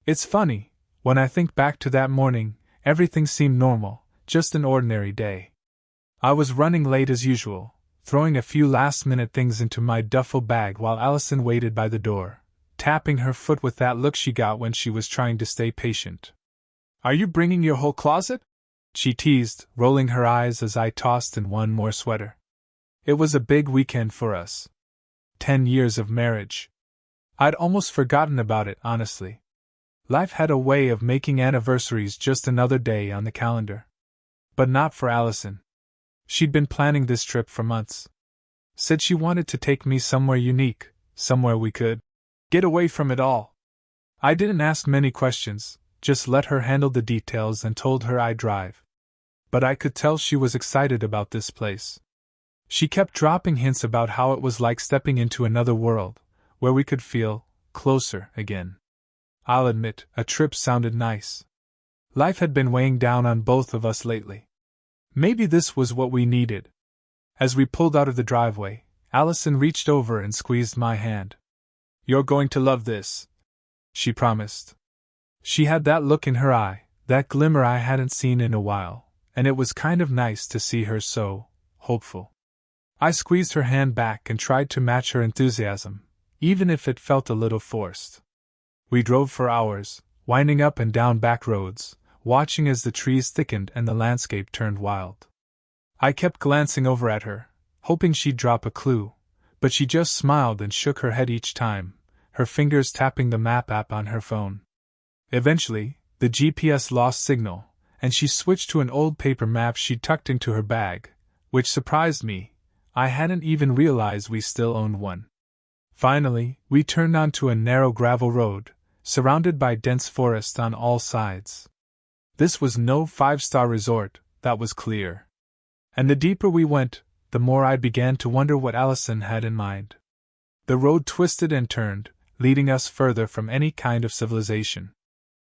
It's funny, when I think back to that morning, everything seemed normal, just an ordinary day. I was running late as usual, throwing a few last-minute things into my duffel bag while Allison waited by the door, tapping her foot with that look she got when she was trying to stay patient. "Are you bringing your whole closet?" she teased, rolling her eyes as I tossed in one more sweater. It was a big weekend for us. 10 years of marriage. I'd almost forgotten about it, honestly. Life had a way of making anniversaries just another day on the calendar. But not for Allison. She'd been planning this trip for months. Said she wanted to take me somewhere unique, somewhere we could get away from it all. I didn't ask many questions, just let her handle the details and told her I'd drive. But I could tell she was excited about this place. She kept dropping hints about how it was like stepping into another world, where we could feel closer again. I'll admit, a trip sounded nice. Life had been weighing down on both of us lately. Maybe this was what we needed. As we pulled out of the driveway, Allison reached over and squeezed my hand. "You're going to love this," she promised. She had that look in her eye, that glimmer I hadn't seen in a while, and it was kind of nice to see her so hopeful. I squeezed her hand back and tried to match her enthusiasm, even if it felt a little forced. We drove for hours, winding up and down back roads, watching as the trees thickened and the landscape turned wild. I kept glancing over at her, hoping she'd drop a clue, but she just smiled and shook her head each time, her fingers tapping the map app on her phone. Eventually, the GPS lost signal, and she switched to an old paper map she'd tucked into her bag, which surprised me. I hadn't even realized we still owned one. Finally, we turned onto a narrow gravel road, surrounded by dense forest on all sides. This was no five-star resort, that was clear. And the deeper we went, the more I began to wonder what Allison had in mind. The road twisted and turned, leading us further from any kind of civilization.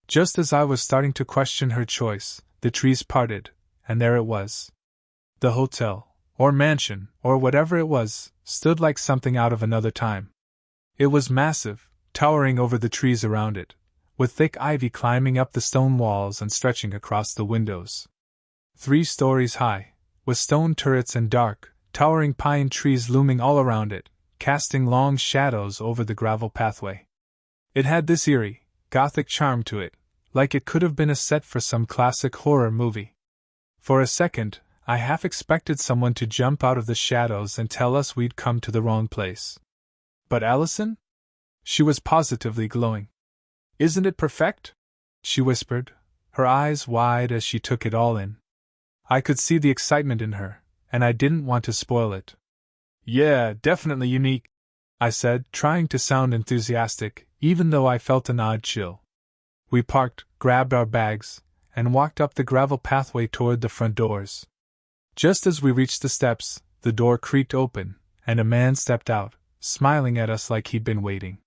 Just as I was starting to question her choice, the trees parted, and there it was. The hotel, or mansion, or whatever it was, stood like something out of another time. It was massive, towering over the trees around it, with thick ivy climbing up the stone walls and stretching across the windows. 3 stories high, with stone turrets and dark, towering pine trees looming all around it, casting long shadows over the gravel pathway. It had this eerie, gothic charm to it, like it could have been a set for some classic horror movie. For a second, I half expected someone to jump out of the shadows and tell us we'd come to the wrong place. But Allison? She was positively glowing. "Isn't it perfect?" she whispered, her eyes wide as she took it all in. I could see the excitement in her, and I didn't want to spoil it. "Yeah, definitely unique," I said, trying to sound enthusiastic, even though I felt an odd chill. We parked, grabbed our bags, and walked up the gravel pathway toward the front doors. Just as we reached the steps, the door creaked open, and a man stepped out, smiling at us like he'd been waiting.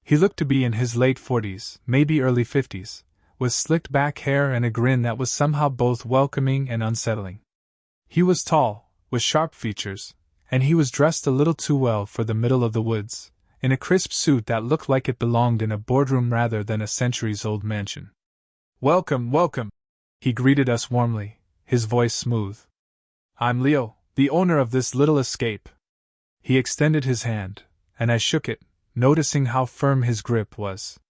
He looked to be in his late 40s, maybe early 50s, with slicked back hair and a grin that was somehow both welcoming and unsettling. He was tall, with sharp features, and he was dressed a little too well for the middle of the woods, in a crisp suit that looked like it belonged in a boardroom rather than a centuries-old mansion. "Welcome, welcome," he greeted us warmly, his voice smooth. "I'm Leo, the owner of this little escape." He extended his hand, and I shook it, noticing how firm his grip was.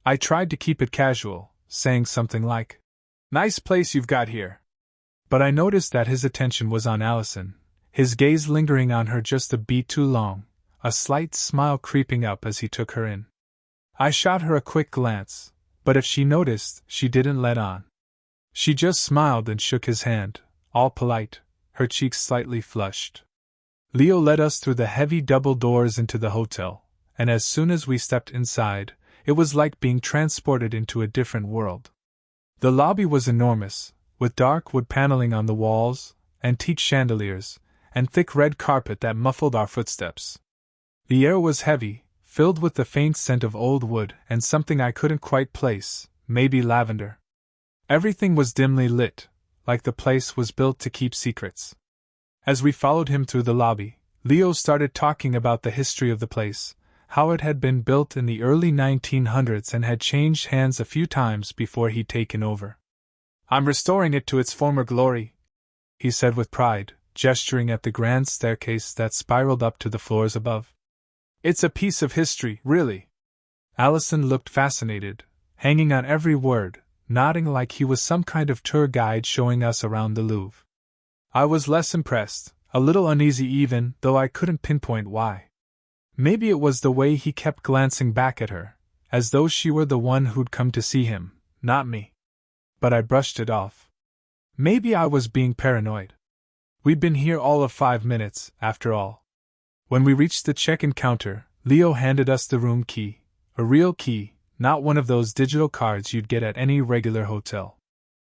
I tried to keep it casual, saying something like, "Nice place you've got here." But I noticed that his attention was on Allison, his gaze lingering on her just a beat too long, a slight smile creeping up as he took her in. I shot her a quick glance, but if she noticed, she didn't let on. She just smiled and shook his hand, all polite, her cheeks slightly flushed. Leo led us through the heavy double doors into the hotel, and as soon as we stepped inside, it was like being transported into a different world. The lobby was enormous, with dark wood paneling on the walls, antique chandeliers, and thick red carpet that muffled our footsteps. The air was heavy, filled with the faint scent of old wood and something I couldn't quite place, maybe lavender. Everything was dimly lit, like the place was built to keep secrets. As we followed him through the lobby, Leo started talking about the history of the place, how it had been built in the early 1900s and had changed hands a few times before he'd taken over. "I'm restoring it to its former glory," he said with pride, gesturing at the grand staircase that spiraled up to the floors above. "It's a piece of history, really." Allison looked fascinated, hanging on every word, nodding like he was some kind of tour guide showing us around the Louvre. I was less impressed, a little uneasy even, though I couldn't pinpoint why. Maybe it was the way he kept glancing back at her, as though she were the one who'd come to see him, not me. But I brushed it off. Maybe I was being paranoid. We'd been here all of 5 minutes, after all. When we reached the check-in counter, Leo handed us the room key, a real key, not one of those digital cards you'd get at any regular hotel.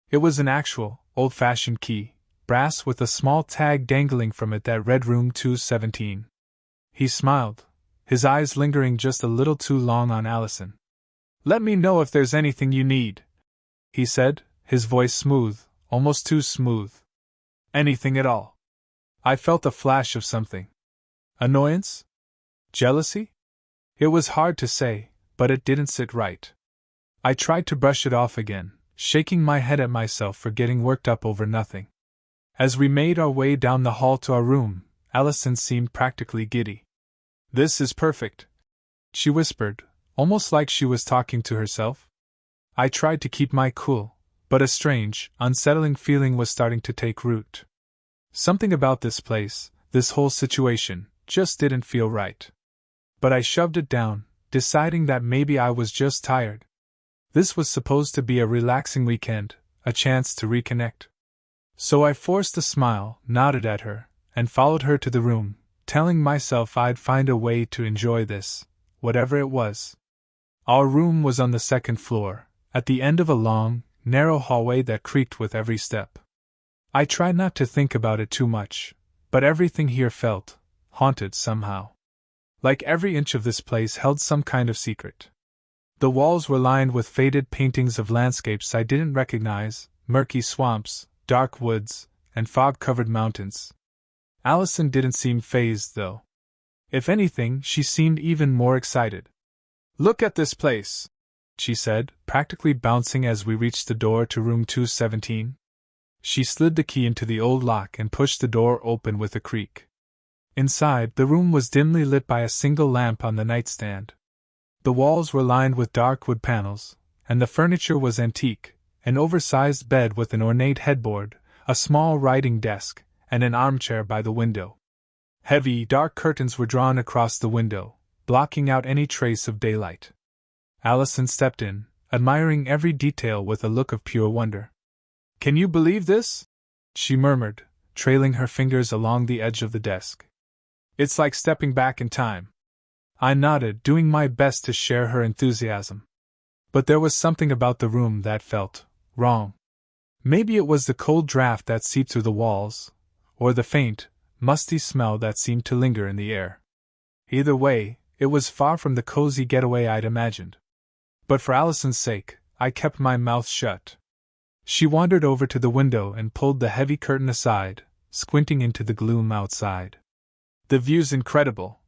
It was an actual, old-fashioned key, brass with a small tag dangling from it that read Room 217. He smiled, his eyes lingering just a little too long on Allison. "Let me know if there's anything you need," he said, his voice smooth, almost too smooth. "Anything at all." I felt a flash of something. Annoyance? Jealousy? It was hard to say, but it didn't sit right. I tried to brush it off again, shaking my head at myself for getting worked up over nothing. As we made our way down the hall to our room, Allison seemed practically giddy. "This is perfect," she whispered, almost like she was talking to herself. I tried to keep my cool, but a strange, unsettling feeling was starting to take root. Something about this place, this whole situation, just didn't feel right. But I shoved it down, deciding that maybe I was just tired. This was supposed to be a relaxing weekend, a chance to reconnect. So I forced a smile, nodded at her, and followed her to the room, telling myself I'd find a way to enjoy this, whatever it was. Our room was on the second floor, at the end of a long, narrow hallway that creaked with every step. I tried not to think about it too much, but everything here felt haunted somehow. Like every inch of this place held some kind of secret. The walls were lined with faded paintings of landscapes I didn't recognize, murky swamps, dark woods, and fog-covered mountains. Allison didn't seem fazed, though. If anything, she seemed even more excited. "Look at this place," she said, practically bouncing as we reached the door to room 217. She slid the key into the old lock and pushed the door open with a creak. Inside, the room was dimly lit by a single lamp on the nightstand. The walls were lined with dark wood panels, and the furniture was antique, an oversized bed with an ornate headboard, a small writing desk, and an armchair by the window. Heavy, dark curtains were drawn across the window, blocking out any trace of daylight. Allison stepped in, admiring every detail with a look of pure wonder. "Can you believe this?" she murmured, trailing her fingers along the edge of the desk. "It's like stepping back in time." I nodded, doing my best to share her enthusiasm. But there was something about the room that felt wrong. Maybe it was the cold draft that seeped through the walls, or the faint, musty smell that seemed to linger in the air. Either way, it was far from the cozy getaway I'd imagined. But for Allison's sake, I kept my mouth shut. She wandered over to the window and pulled the heavy curtain aside, squinting into the gloom outside. "The view's incredible,"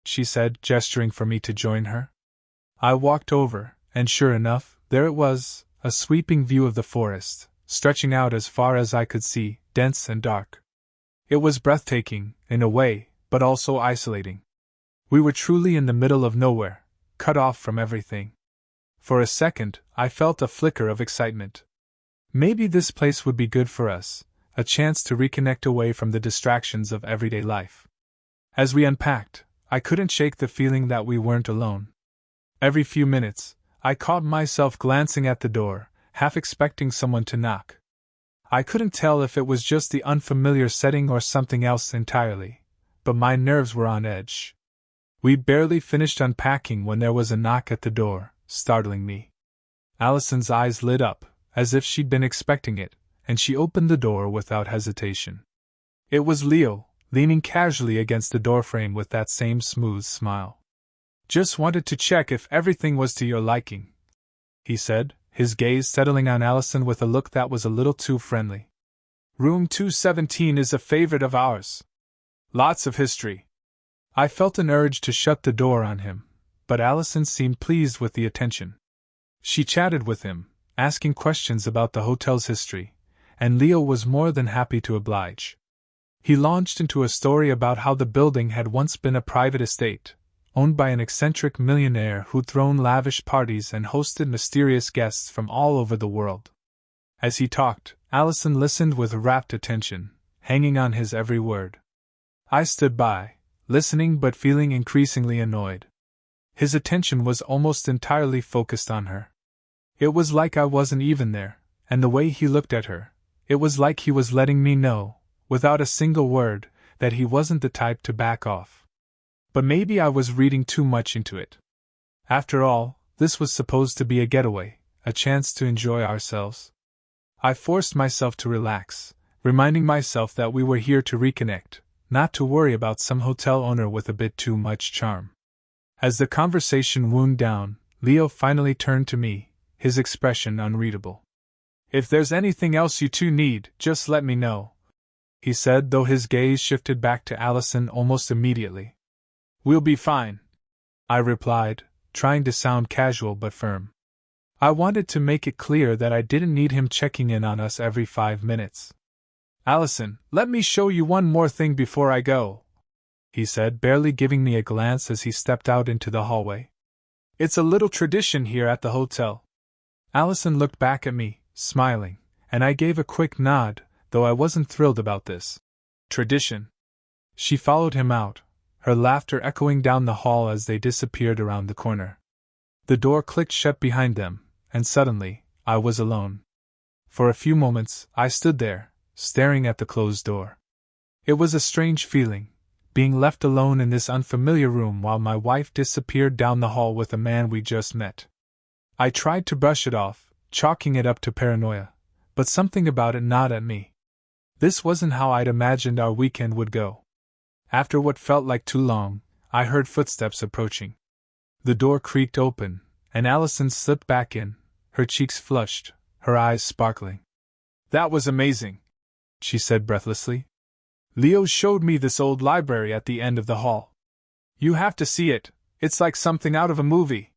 she said, gesturing for me to join her. I walked over, and sure enough, there it was, a sweeping view of the forest, stretching out as far as I could see, dense and dark. It was breathtaking, in a way, but also isolating. We were truly in the middle of nowhere, cut off from everything. For a second, I felt a flicker of excitement. Maybe this place would be good for us, a chance to reconnect away from the distractions of everyday life. As we unpacked, I couldn't shake the feeling that we weren't alone. Every few minutes, I caught myself glancing at the door, half expecting someone to knock. I couldn't tell if it was just the unfamiliar setting or something else entirely, but my nerves were on edge. We'd barely finished unpacking when there was a knock at the door, startling me. Allison's eyes lit up, as if she'd been expecting it, and she opened the door without hesitation. It was Leo, leaning casually against the doorframe with that same smooth smile. "Just wanted to check if everything was to your liking," he said, his gaze settling on Allison with a look that was a little too friendly. "Room 217 is a favorite of ours. Lots of history." I felt an urge to shut the door on him, but Allison seemed pleased with the attention. She chatted with him, asking questions about the hotel's history, and Leo was more than happy to oblige. He launched into a story about how the building had once been a private estate, owned by an eccentric millionaire who'd thrown lavish parties and hosted mysterious guests from all over the world. As he talked, Allison listened with rapt attention, hanging on his every word. I stood by, listening but feeling increasingly annoyed. His attention was almost entirely focused on her. It was like I wasn't even there, and the way he looked at her, it was like he was letting me know, without a single word, that he wasn't the type to back off. But maybe I was reading too much into it. After all, this was supposed to be a getaway, a chance to enjoy ourselves. I forced myself to relax, reminding myself that we were here to reconnect, not to worry about some hotel owner with a bit too much charm. As the conversation wound down, Leo finally turned to me, his expression unreadable. "If there's anything else you two need, just let me know," he said, though his gaze shifted back to Allison almost immediately. "We'll be fine," I replied, trying to sound casual but firm. I wanted to make it clear that I didn't need him checking in on us every 5 minutes. "Allison, let me show you one more thing before I go," he said, barely giving me a glance as he stepped out into the hallway. "It's a little tradition here at the hotel." Allison looked back at me, smiling, and I gave a quick nod, though I wasn't thrilled about this. "Tradition?" She followed him out, her laughter echoing down the hall as they disappeared around the corner. The door clicked shut behind them, and suddenly, I was alone. For a few moments, I stood there, staring at the closed door. It was a strange feeling, being left alone in this unfamiliar room while my wife disappeared down the hall with a man we just met. I tried to brush it off, chalking it up to paranoia, but something about it gnawed at me. This wasn't how I'd imagined our weekend would go. After what felt like too long, I heard footsteps approaching. The door creaked open, and Allison slipped back in, her cheeks flushed, her eyes sparkling. "That was amazing," she said breathlessly. "Leo showed me this old library at the end of the hall. You have to see it, it's like something out of a movie."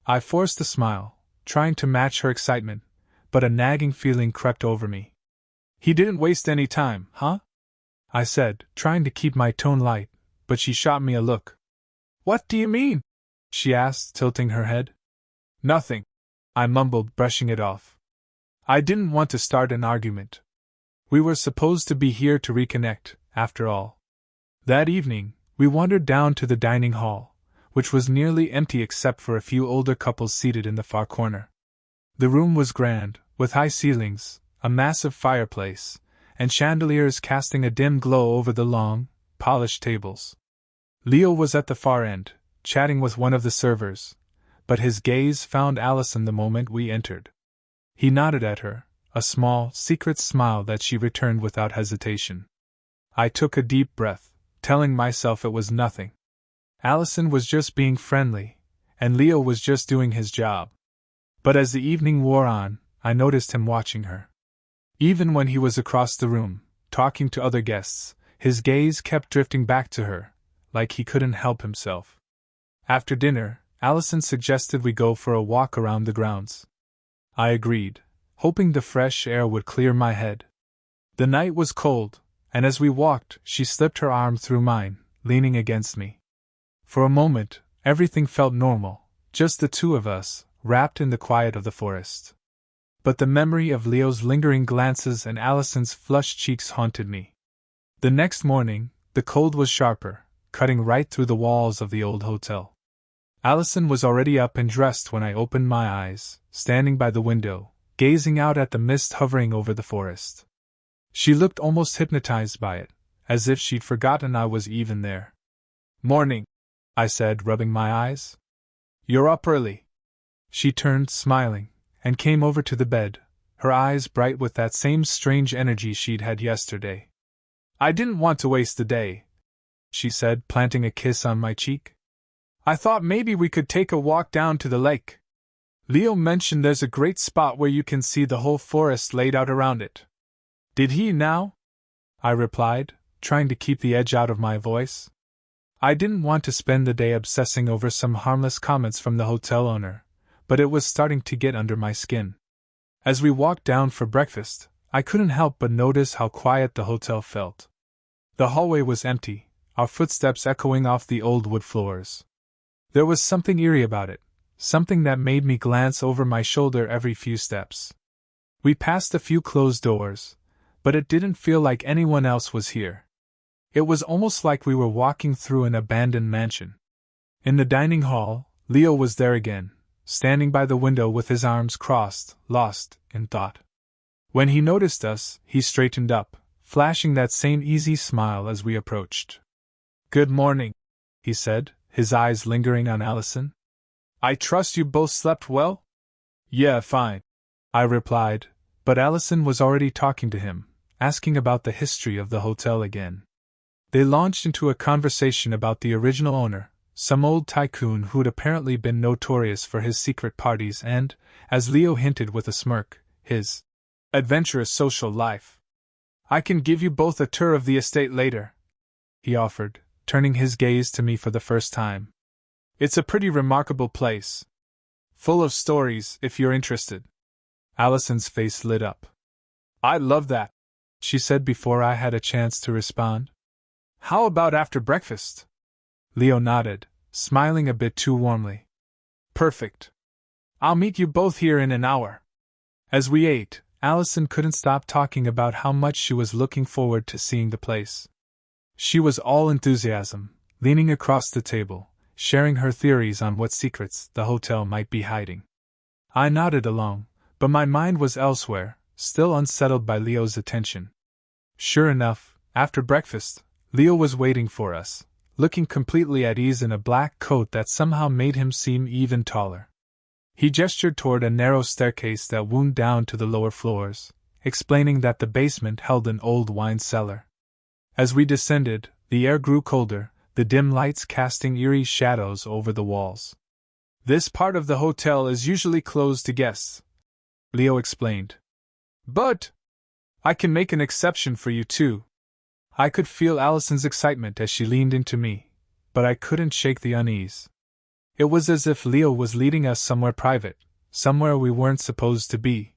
I forced a smile, trying to match her excitement, but a nagging feeling crept over me. "He didn't waste any time, huh?" I said, trying to keep my tone light, but she shot me a look. "What do you mean?" she asked, tilting her head. "Nothing," I mumbled, brushing it off. I didn't want to start an argument. We were supposed to be here to reconnect, after all. That evening, we wandered down to the dining hall, which was nearly empty except for a few older couples seated in the far corner. The room was grand, with high ceilings, a massive fireplace, and chandeliers casting a dim glow over the long, polished tables. Leo was at the far end, chatting with one of the servers, but his gaze found Allison the moment we entered. He nodded at her, a small, secret smile that she returned without hesitation. I took a deep breath, telling myself it was nothing. Allison was just being friendly, and Leo was just doing his job. But as the evening wore on, I noticed him watching her. Even when he was across the room, talking to other guests, his gaze kept drifting back to her, like he couldn't help himself. After dinner, Allison suggested we go for a walk around the grounds. I agreed, hoping the fresh air would clear my head. The night was cold, and as we walked, she slipped her arm through mine, leaning against me. For a moment, everything felt normal, just the two of us, wrapped in the quiet of the forest. But the memory of Leo's lingering glances and Allison's flushed cheeks haunted me. The next morning, the cold was sharper, cutting right through the walls of the old hotel. Allison was already up and dressed when I opened my eyes, standing by the window, gazing out at the mist hovering over the forest. She looked almost hypnotized by it, as if she'd forgotten I was even there. "Morning," I said, rubbing my eyes. "You're up early." She turned, smiling, and came over to the bed, her eyes bright with that same strange energy she'd had yesterday. "I didn't want to waste the day," she said, planting a kiss on my cheek. "I thought maybe we could take a walk down to the lake. Leo mentioned there's a great spot where you can see the whole forest laid out around it." "Did he now?" I replied, trying to keep the edge out of my voice. I didn't want to spend the day obsessing over some harmless comments from the hotel owner, but it was starting to get under my skin. As we walked down for breakfast, I couldn't help but notice how quiet the hotel felt. The hallway was empty, our footsteps echoing off the old wood floors. There was something eerie about it, something that made me glance over my shoulder every few steps. We passed a few closed doors, but it didn't feel like anyone else was here. It was almost like we were walking through an abandoned mansion. In the dining hall, Leo was there again, standing by the window with his arms crossed, lost in thought. When he noticed us, he straightened up, flashing that same easy smile as we approached. "Good morning," he said, his eyes lingering on Allison. "I trust you both slept well?" "Yeah, fine," I replied, but Allison was already talking to him, asking about the history of the hotel again. They launched into a conversation about the original owner, some old tycoon who'd apparently been notorious for his secret parties and, as Leo hinted with a smirk, his adventurous social life. "I can give you both a tour of the estate later," he offered, turning his gaze to me for the first time. "It's a pretty remarkable place. Full of stories, if you're interested." Allison's face lit up. "I love that," she said before I had a chance to respond. "How about after breakfast?" Leo nodded, smiling a bit too warmly. "Perfect. I'll meet you both here in an hour." As we ate, Allison couldn't stop talking about how much she was looking forward to seeing the place. She was all enthusiasm, leaning across the table, sharing her theories on what secrets the hotel might be hiding. I nodded along, but my mind was elsewhere, still unsettled by Leo's attention. Sure enough, after breakfast, Leo was waiting for us, looking completely at ease in a black coat that somehow made him seem even taller. He gestured toward a narrow staircase that wound down to the lower floors, explaining that the basement held an old wine cellar. As we descended, the air grew colder, the dim lights casting eerie shadows over the walls. "This part of the hotel is usually closed to guests," Leo explained. "But I can make an exception for you too." I could feel Allison's excitement as she leaned into me, but I couldn't shake the unease. It was as if Leo was leading us somewhere private, somewhere we weren't supposed to be.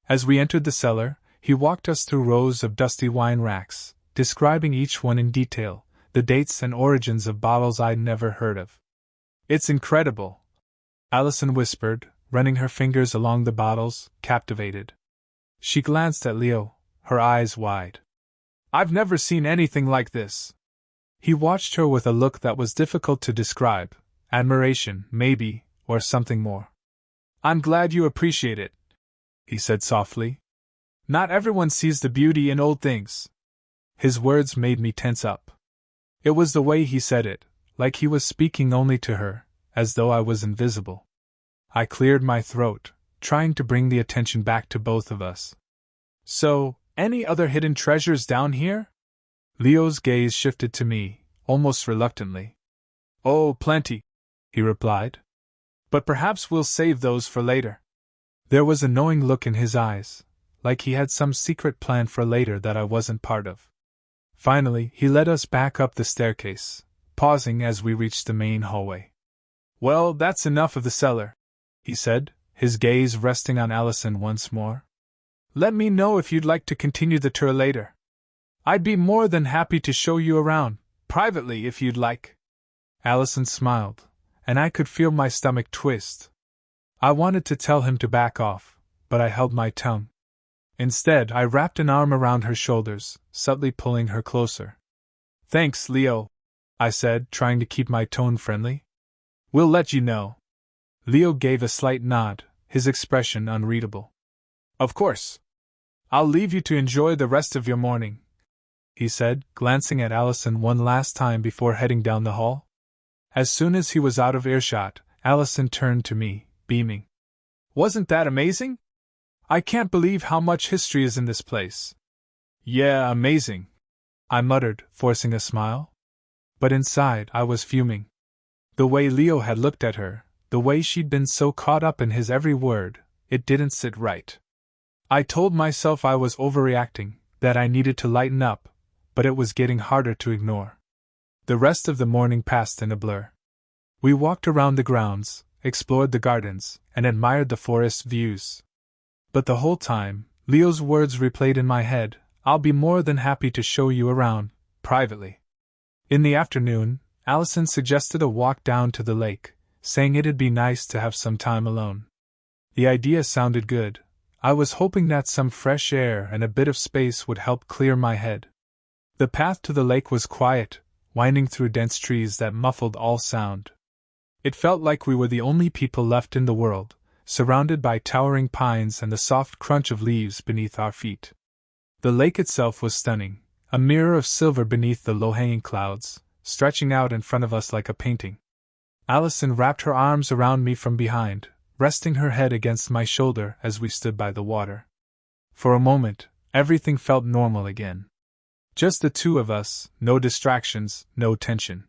As we entered the cellar, he walked us through rows of dusty wine racks, describing each one in detail, the dates and origins of bottles I'd never heard of. "It's incredible," Allison whispered, running her fingers along the bottles, captivated. She glanced at Leo, her eyes wide. "I've never seen anything like this." He watched her with a look that was difficult to describe, admiration, maybe, or something more. "I'm glad you appreciate it," he said softly. "Not everyone sees the beauty in old things." His words made me tense up. It was the way he said it, like he was speaking only to her, as though I was invisible. I cleared my throat, trying to bring the attention back to both of us. "So, any other hidden treasures down here?" Leo's gaze shifted to me, almost reluctantly. "Oh, plenty," he replied. "But perhaps we'll save those for later." There was a knowing look in his eyes, like he had some secret plan for later that I wasn't part of. Finally, he led us back up the staircase, pausing as we reached the main hallway. "Well, that's enough of the cellar," he said, his gaze resting on Allison once more. "Let me know if you'd like to continue the tour later. I'd be more than happy to show you around, privately if you'd like." Allison smiled, and I could feel my stomach twist. I wanted to tell him to back off, but I held my tongue. Instead, I wrapped an arm around her shoulders, subtly pulling her closer. "Thanks, Leo," I said, trying to keep my tone friendly. "We'll let you know." Leo gave a slight nod, his expression unreadable. "Of course. I'll leave you to enjoy the rest of your morning," he said, glancing at Allison one last time before heading down the hall. As soon as he was out of earshot, Allison turned to me, beaming. "Wasn't that amazing? I can't believe how much history is in this place." "Yeah, amazing," I muttered, forcing a smile. But inside, I was fuming. The way Leo had looked at her, the way she'd been so caught up in his every word, it didn't sit right. I told myself I was overreacting, that I needed to lighten up, but it was getting harder to ignore. The rest of the morning passed in a blur. We walked around the grounds, explored the gardens, and admired the forest views. But the whole time, Leo's words replayed in my head, "I'll be more than happy to show you around, privately." In the afternoon, Allison suggested a walk down to the lake, saying it'd be nice to have some time alone. The idea sounded good. I was hoping that some fresh air and a bit of space would help clear my head. The path to the lake was quiet, winding through dense trees that muffled all sound. It felt like we were the only people left in the world, surrounded by towering pines and the soft crunch of leaves beneath our feet. The lake itself was stunning, a mirror of silver beneath the low-hanging clouds, stretching out in front of us like a painting. Allison wrapped her arms around me from behind, resting her head against my shoulder as we stood by the water. For a moment, everything felt normal again. Just the two of us, no distractions, no tension.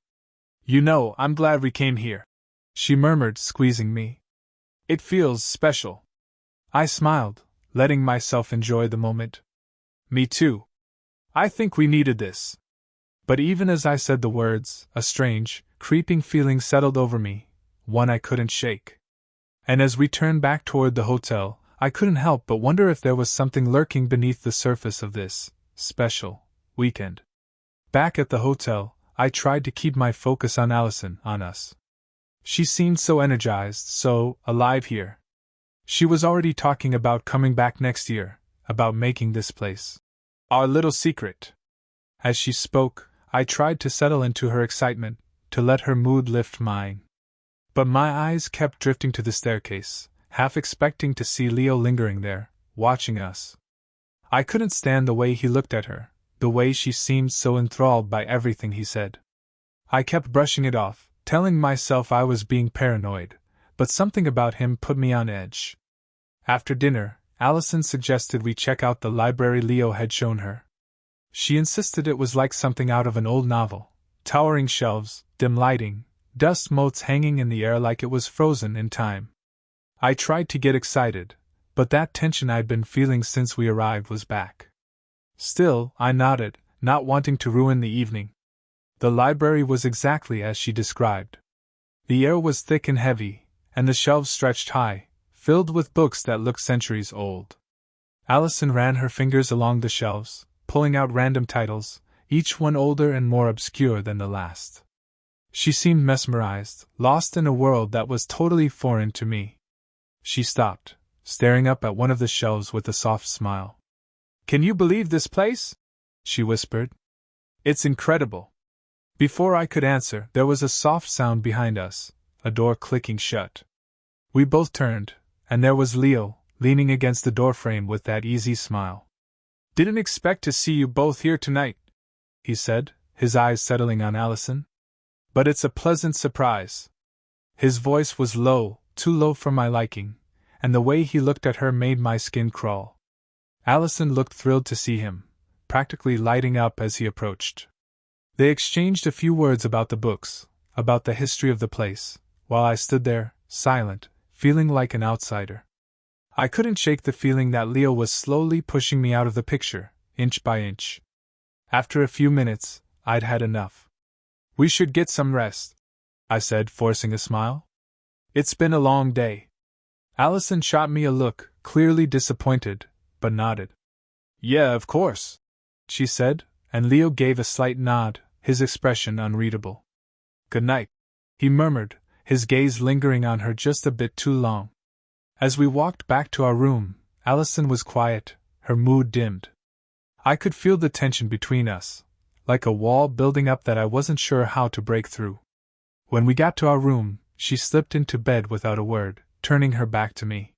"You know, I'm glad we came here," she murmured, squeezing me. "It feels special." I smiled, letting myself enjoy the moment. "Me too. I think we needed this." But even as I said the words, a strange, creeping feeling settled over me, one I couldn't shake. And as we turned back toward the hotel, I couldn't help but wonder if there was something lurking beneath the surface of this special weekend. Back at the hotel, I tried to keep my focus on Allison, on us. She seemed so energized, so alive here. She was already talking about coming back next year, about making this place our little secret. As she spoke, I tried to settle into her excitement, to let her mood lift mine. But my eyes kept drifting to the staircase, half expecting to see Leo lingering there, watching us. I couldn't stand the way he looked at her, the way she seemed so enthralled by everything he said. I kept brushing it off, telling myself I was being paranoid, but something about him put me on edge. After dinner, Allison suggested we check out the library Leo had shown her. She insisted it was like something out of an old novel, towering shelves, dim lighting, dust motes hanging in the air like it was frozen in time. I tried to get excited, but that tension I'd been feeling since we arrived was back. Still, I nodded, not wanting to ruin the evening. The library was exactly as she described. The air was thick and heavy, and the shelves stretched high, filled with books that looked centuries old. Allison ran her fingers along the shelves, pulling out random titles, each one older and more obscure than the last. She seemed mesmerized, lost in a world that was totally foreign to me. She stopped, staring up at one of the shelves with a soft smile. "Can you believe this place?" she whispered. "It's incredible." Before I could answer, there was a soft sound behind us, a door clicking shut. We both turned, and there was Leo, leaning against the doorframe with that easy smile. "Didn't expect to see you both here tonight," he said, his eyes settling on Allison. "But it's a pleasant surprise." His voice was low, too low for my liking, and the way he looked at her made my skin crawl. Allison looked thrilled to see him, practically lighting up as he approached. They exchanged a few words about the books, about the history of the place, while I stood there, silent, feeling like an outsider. I couldn't shake the feeling that Leo was slowly pushing me out of the picture, inch by inch. After a few minutes, I'd had enough. "We should get some rest," I said, forcing a smile. "It's been a long day." Allison shot me a look, clearly disappointed, but nodded. "Yeah, of course," she said, and Leo gave a slight nod, his expression unreadable. "Good night," he murmured, his gaze lingering on her just a bit too long. As we walked back to our room, Allison was quiet, her mood dimmed. I could feel the tension between us, like a wall building up that I wasn't sure how to break through. When we got to our room, she slipped into bed without a word, turning her back to me.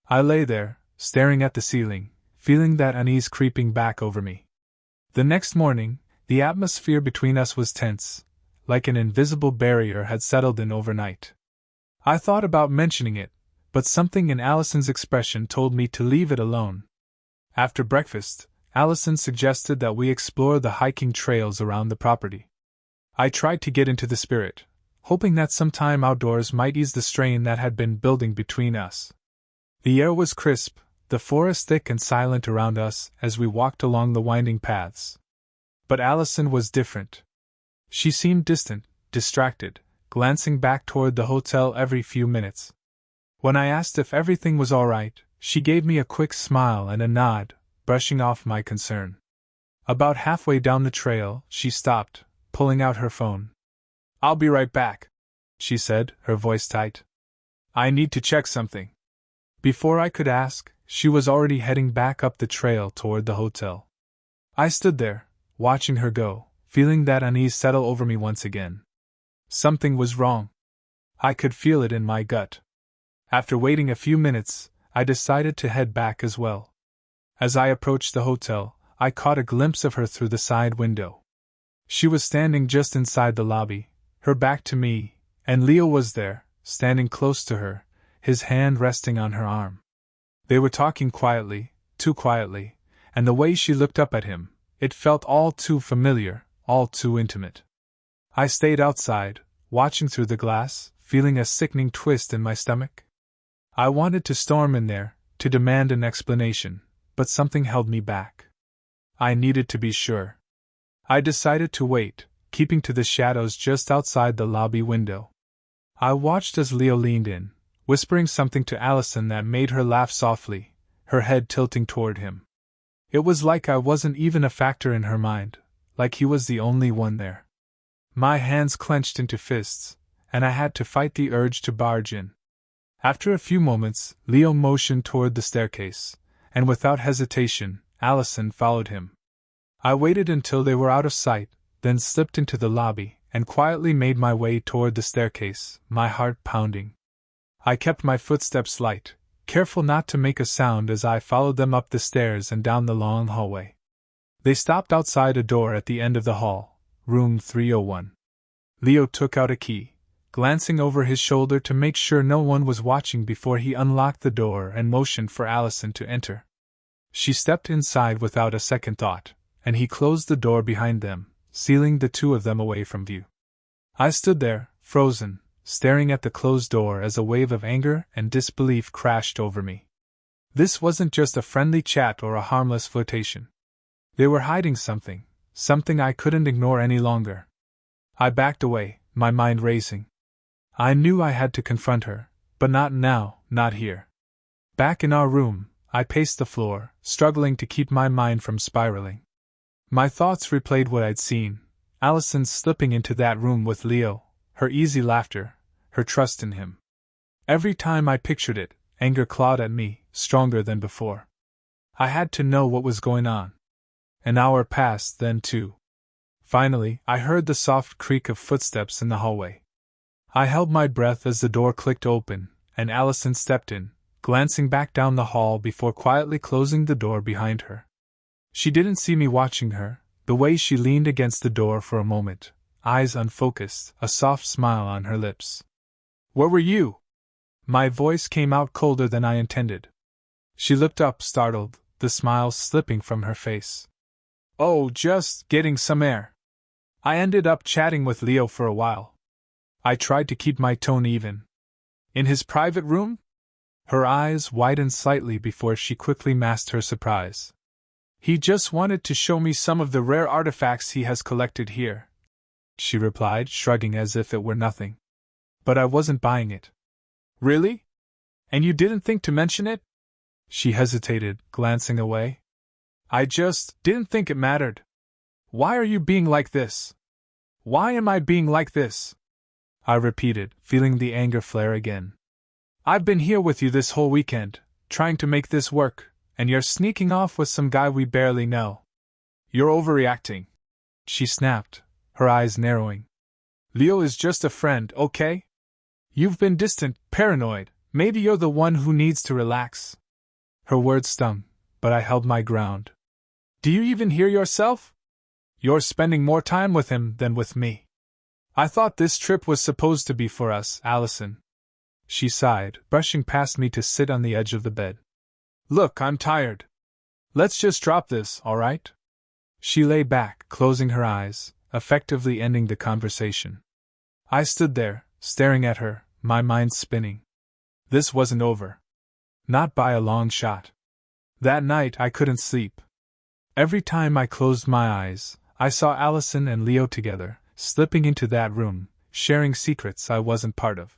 I lay there, staring at the ceiling, feeling that unease creeping back over me. The next morning, the atmosphere between us was tense, like an invisible barrier had settled in overnight. I thought about mentioning it, but something in Allison's expression told me to leave it alone. After breakfast, Allison suggested that we explore the hiking trails around the property. I tried to get into the spirit, hoping that some time outdoors might ease the strain that had been building between us. The air was crisp, the forest thick and silent around us as we walked along the winding paths. But Allison was different. She seemed distant, distracted, glancing back toward the hotel every few minutes. When I asked if everything was all right, she gave me a quick smile and a nod, brushing off my concern. About halfway down the trail, she stopped, pulling out her phone. "I'll be right back," she said, her voice tight. "I need to check something." Before I could ask, she was already heading back up the trail toward the hotel. I stood there, watching her go, feeling that unease settle over me once again. Something was wrong. I could feel it in my gut. After waiting a few minutes, I decided to head back as well. As I approached the hotel, I caught a glimpse of her through the side window. She was standing just inside the lobby, her back to me, and Leo was there, standing close to her, his hand resting on her arm. They were talking quietly, too quietly, and the way she looked up at him, it felt all too familiar, all too intimate. I stayed outside, watching through the glass, feeling a sickening twist in my stomach. I wanted to storm in there, to demand an explanation, but something held me back. I needed to be sure. I decided to wait, keeping to the shadows just outside the lobby window. I watched as Leo leaned in, whispering something to Allison that made her laugh softly, her head tilting toward him. It was like I wasn't even a factor in her mind, like he was the only one there. My hands clenched into fists, and I had to fight the urge to barge in. After a few moments, Leo motioned toward the staircase, and without hesitation, Allison followed him. I waited until they were out of sight, then slipped into the lobby, and quietly made my way toward the staircase, my heart pounding. I kept my footsteps light, careful not to make a sound as I followed them up the stairs and down the long hallway. They stopped outside a door at the end of the hall, room 301. Leo took out a key, glancing over his shoulder to make sure no one was watching before he unlocked the door and motioned for Allison to enter. She stepped inside without a second thought, and he closed the door behind them, sealing the two of them away from view. I stood there, frozen, staring at the closed door as a wave of anger and disbelief crashed over me. This wasn't just a friendly chat or a harmless flirtation. They were hiding something, something I couldn't ignore any longer. I backed away, my mind racing. I knew I had to confront her, but not now, not here. Back in our room, I paced the floor, struggling to keep my mind from spiraling. My thoughts replayed what I'd seen: Allison slipping into that room with Leo, her easy laughter, her trust in him. Every time I pictured it, anger clawed at me, stronger than before. I had to know what was going on. An hour passed then too. Finally, I heard the soft creak of footsteps in the hallway. I held my breath as the door clicked open, and Allison stepped in, glancing back down the hall before quietly closing the door behind her. She didn't see me watching her, the way she leaned against the door for a moment, eyes unfocused, a soft smile on her lips. "Where were you?" My voice came out colder than I intended. She looked up, startled, the smile slipping from her face. "Oh, just getting some air. I ended up chatting with Leo for a while." I tried to keep my tone even. "In his private room?" Her eyes widened slightly before she quickly masked her surprise. "He just wanted to show me some of the rare artifacts he has collected here," she replied, shrugging as if it were nothing. But I wasn't buying it. "Really? And you didn't think to mention it?" She hesitated, glancing away. "I just didn't think it mattered. Why are you being like this? Why am I being like this?" I repeated, feeling the anger flare again. "I've been here with you this whole weekend, trying to make this work, and you're sneaking off with some guy we barely know. You're overreacting," she snapped, her eyes narrowing. "Leo is just a friend, okay? You've been distant, paranoid, maybe you're the one who needs to relax." Her words stung, but I held my ground. "Do you even hear yourself? You're spending more time with him than with me. I thought this trip was supposed to be for us, Allison." She sighed, brushing past me to sit on the edge of the bed. "Look, I'm tired. Let's just drop this, all right?" She lay back, closing her eyes, effectively ending the conversation. I stood there, staring at her, my mind spinning. This wasn't over. Not by a long shot. That night I couldn't sleep. Every time I closed my eyes, I saw Allison and Leo together, slipping into that room, sharing secrets I wasn't part of.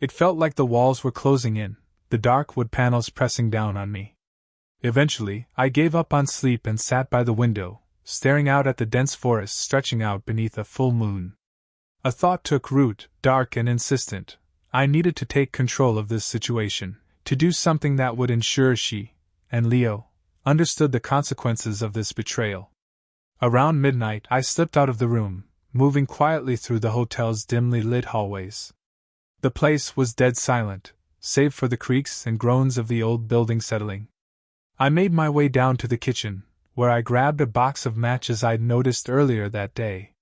It felt like the walls were closing in, the dark wood panels pressing down on me. Eventually, I gave up on sleep and sat by the window, staring out at the dense forest stretching out beneath a full moon. A thought took root, dark and insistent. I needed to take control of this situation, to do something that would ensure she, and Leo, understood the consequences of this betrayal. Around midnight, I slipped out of the room, moving quietly through the hotel's dimly lit hallways. The place was dead silent, save for the creaks and groans of the old building settling. I made my way down to the kitchen, where I grabbed a box of matches I'd noticed earlier that day.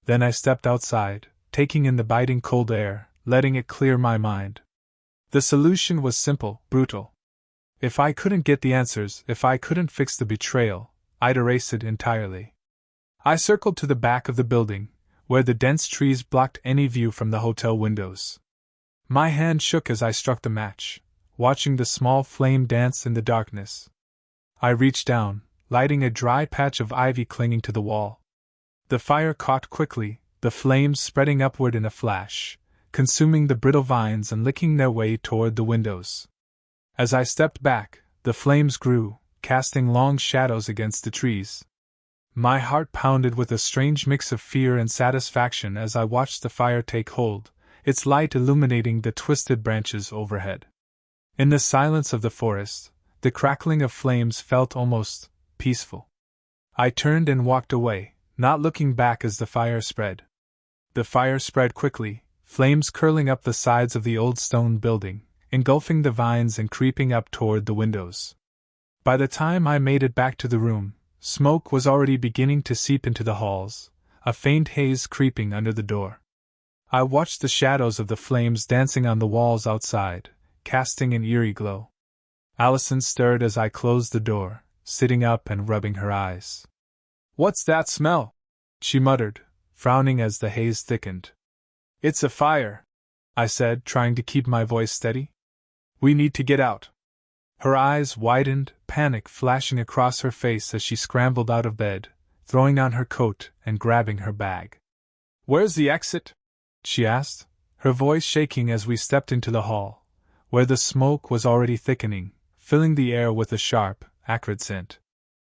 Then I stepped outside, taking in the biting cold air, letting it clear my mind. The solution was simple, brutal. If I couldn't get the answers, if I couldn't fix the betrayal, I'd erase it entirely. I circled to the back of the building, where the dense trees blocked any view from the hotel windows. My hand shook as I struck the match, watching the small flame dance in the darkness. I reached down, lighting a dry patch of ivy clinging to the wall. The fire caught quickly, the flames spreading upward in a flash, consuming the brittle vines and licking their way toward the windows. As I stepped back, the flames grew, casting long shadows against the trees. My heart pounded with a strange mix of fear and satisfaction as I watched the fire take hold, its light illuminating the twisted branches overhead. In the silence of the forest, the crackling of flames felt almost peaceful. I turned and walked away, not looking back as the fire spread. The fire spread quickly, flames curling up the sides of the old stone building, engulfing the vines and creeping up toward the windows. By the time I made it back to the room, smoke was already beginning to seep into the halls, a faint haze creeping under the door. I watched the shadows of the flames dancing on the walls outside, casting an eerie glow. Allison stirred as I closed the door, sitting up and rubbing her eyes. "What's that smell?" she muttered, frowning as the haze thickened. "It's a fire," I said, trying to keep my voice steady. "We need to get out." Her eyes widened, panic flashing across her face as she scrambled out of bed, throwing on her coat and grabbing her bag. "Where's the exit?" she asked, her voice shaking as we stepped into the hall, where the smoke was already thickening, filling the air with a sharp, acrid scent.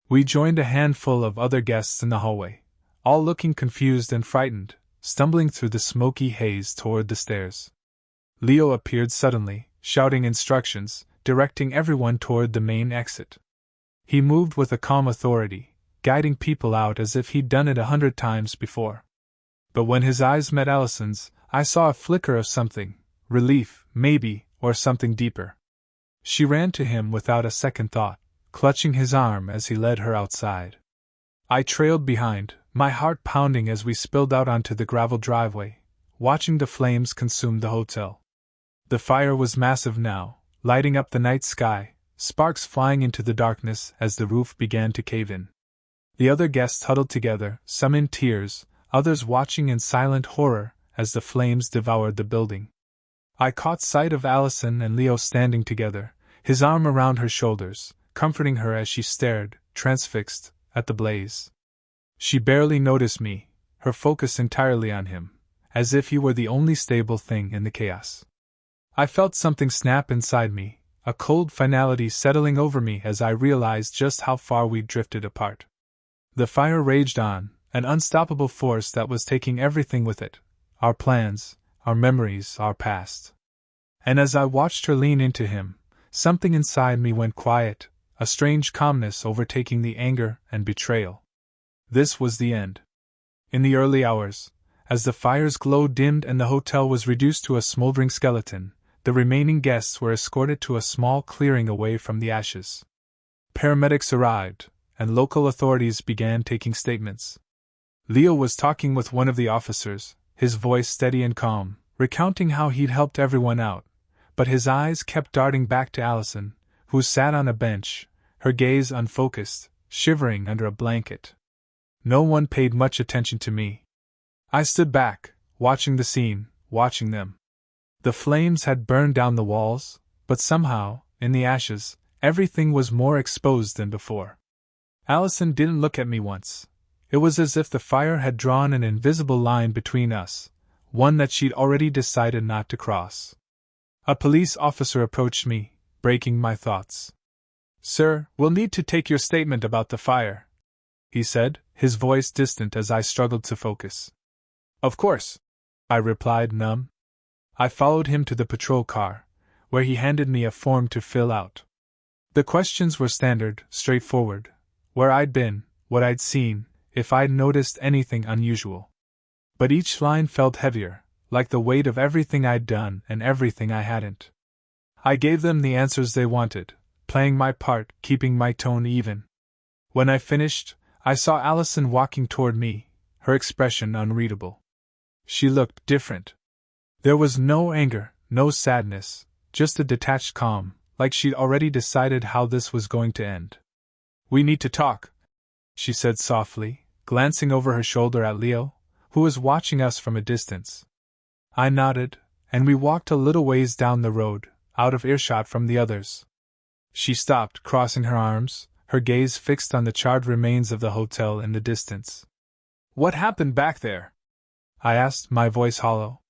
We joined a handful of other guests in the hallway, all looking confused and frightened, stumbling through the smoky haze toward the stairs. Leo appeared suddenly, shouting instructions, directing everyone toward the main exit. He moved with a calm authority, guiding people out as if he'd done it 100 times before. But when his eyes met Allison's, I saw a flicker of something, relief, maybe, or something deeper. She ran to him without a second thought, clutching his arm as he led her outside. I trailed behind, my heart pounding as we spilled out onto the gravel driveway, watching the flames consume the hotel. The fire was massive now, lighting up the night sky, sparks flying into the darkness as the roof began to cave in. The other guests huddled together, some in tears, others watching in silent horror as the flames devoured the building. I caught sight of Allison and Leo standing together, his arm around her shoulders, comforting her as she stared, transfixed, at the blaze. She barely noticed me, her focus entirely on him, as if he were the only stable thing in the chaos. I felt something snap inside me, a cold finality settling over me as I realized just how far we'd drifted apart. The fire raged on, an unstoppable force that was taking everything with it, our plans, our memories, our past. And as I watched her lean into him, something inside me went quiet, a strange calmness overtaking the anger and betrayal. This was the end. In the early hours, as the fire's glow dimmed and the hotel was reduced to a smoldering skeleton, the remaining guests were escorted to a small clearing away from the ashes. Paramedics arrived, and local authorities began taking statements. Leo was talking with one of the officers, his voice steady and calm, recounting how he'd helped everyone out, but his eyes kept darting back to Allison, who sat on a bench, her gaze unfocused, shivering under a blanket. No one paid much attention to me. I stood back, watching the scene, watching them. The flames had burned down the walls, but somehow, in the ashes, everything was more exposed than before. Allison didn't look at me once. It was as if the fire had drawn an invisible line between us, one that she'd already decided not to cross. A police officer approached me, breaking my thoughts. "Sir, we'll need to take your statement about the fire," he said, his voice distant as I struggled to focus. "Of course," I replied, numb. I followed him to the patrol car, where he handed me a form to fill out. The questions were standard, straightforward: where I'd been, what I'd seen, if I'd noticed anything unusual. But each line felt heavier, like the weight of everything I'd done and everything I hadn't. I gave them the answers they wanted, playing my part, keeping my tone even. When I finished, I saw Allison walking toward me, her expression unreadable. She looked different. There was no anger, no sadness, just a detached calm, like she'd already decided how this was going to end. "We need to talk," she said softly, glancing over her shoulder at Leo, who was watching us from a distance. I nodded, and we walked a little ways down the road, out of earshot from the others. She stopped, crossing her arms, her gaze fixed on the charred remains of the hotel in the distance. "What happened back there?" I asked, my voice hollow.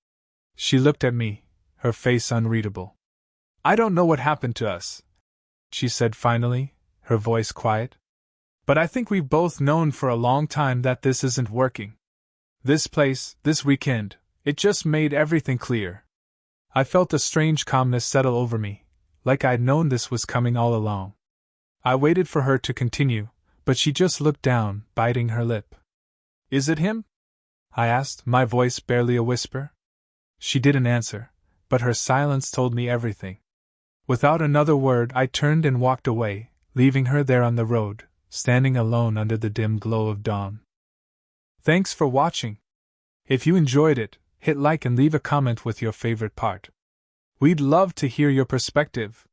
She looked at me, her face unreadable. "I don't know what happened to us," she said finally, her voice quiet. "But I think we've both known for a long time that this isn't working. This place, this weekend, it just made everything clear." I felt a strange calmness settle over me, like I'd known this was coming all along. I waited for her to continue, but she just looked down, biting her lip. "Is it him?" I asked, my voice barely a whisper. She didn't answer, but her silence told me everything. Without another word, I turned and walked away, leaving her there on the road, standing alone under the dim glow of dawn. Thanks for watching. If you enjoyed it, hit like and leave a comment with your favorite part. We'd love to hear your perspective.